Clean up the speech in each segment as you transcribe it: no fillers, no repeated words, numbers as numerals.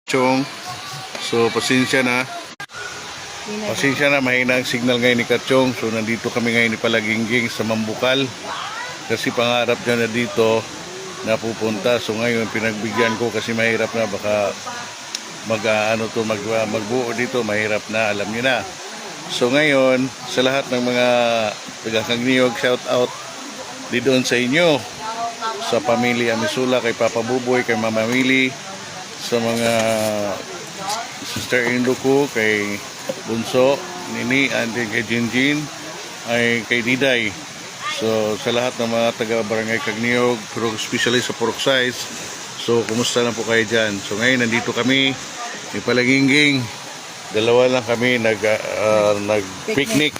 Chong. So pasensya na. Mahina ang signal ngayon ni Kachong. So nandito kami ngayon ni Palagingging sa Mambukal. Kasi pangarap niya na dito napupunta. So ngayon pinagbigyan ko kasi mahirap na, baka magbuo dito, mahirap na, alam niyo na. So ngayon sa lahat ng mga taga-Kagniog, shout out di doon sa inyo, sa pamilya Misula, kay Papa Buboy, kay Mama Mili, sa mga sister-in-law ko, kay Bunso, Nini, and kay Jinjin, ay kay Diday. So sa lahat ng mga taga-barangay Kagniog, pero especially sa Purok Size, so kumusta lang po kayo dyan? So ngayon nandito kami ni Palagingging, dalawa lang kami nag-picnic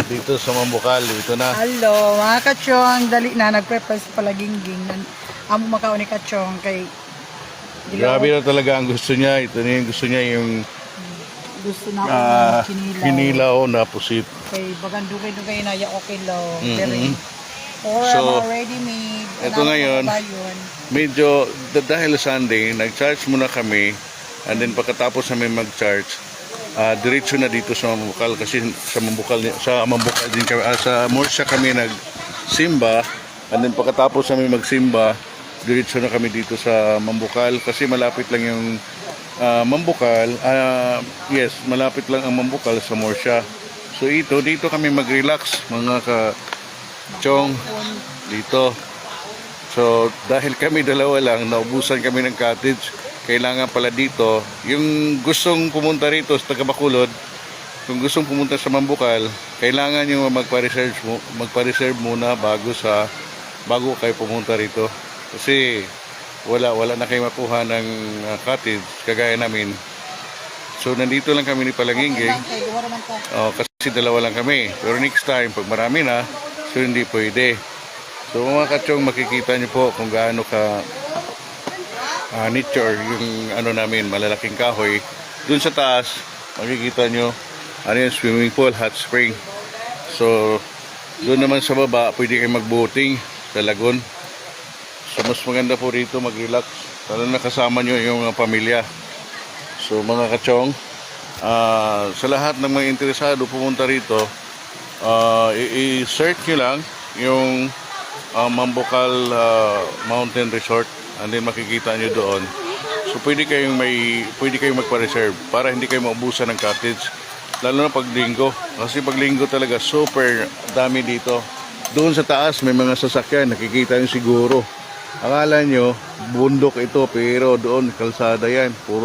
dito sa Mambukal. Dito na. Hello mga Kachong, dali na nag-prepare sa Palagingging. Amo makaon ni Kachong kay grabe na talaga ang gusto niya. Ito na yung gusto niya, yung gusto na ako kinilaw na pusit. Kay bagan dugay-dugay na ya okay law. So, already made. Ito ngayon, medyo dahil Sunday, nag-charge muna kami, and then pagkatapos namin mag-charge, diretso na dito sa Mambukal, kasi sa Mambukal din kami, sa Morsha kami nag-simba, and then pagkatapos namin mag-simba, diretso na kami dito sa Mambukal kasi malapit lang yung Mambukal. Yes, malapit lang ang Mambukal sa Morsha. So dito kami mag-relax mga Kachong dito. So dahil kami dalawa lang, naubusan kami ng cottage, kailangan pala dito yung gustong pumunta rito sa taga Bacolod, kung gustong pumunta sa Mambukal, kailangan yung magpa-reserve muna bago kayo pumunta rito. Kasi wala na kayo makuha ng cottage kagaya namin. So nandito lang kami ni Palagingging. Kasi dalawa lang kami. Pero next time pag marami na, so hindi pwede. So mga Kachong, makikita nyo po kung gaano ka nature yung namin, malalaking kahoy. Dun sa taas makikita nyo yung swimming pool, hot spring. So doon naman sa baba pwede kayo mag-boating sa lagoon. So mas maganda po rito mag-relax, lalo na kasama nyo yung pamilya. So mga Kachong, sa lahat ng mga interesado pumunta rito, i-search nyo lang yung Mambukal Mountain Resort, and then makikita nyo doon. So pwede kayong magpa-reserve para hindi kayo maubusan ng cottage, lalo na pag linggo, kasi pag linggo talaga super dami dito. Doon sa taas may mga sasakyan, nakikita nyo siguro. Akala nyo bundok ito, pero doon kalsada yan, puro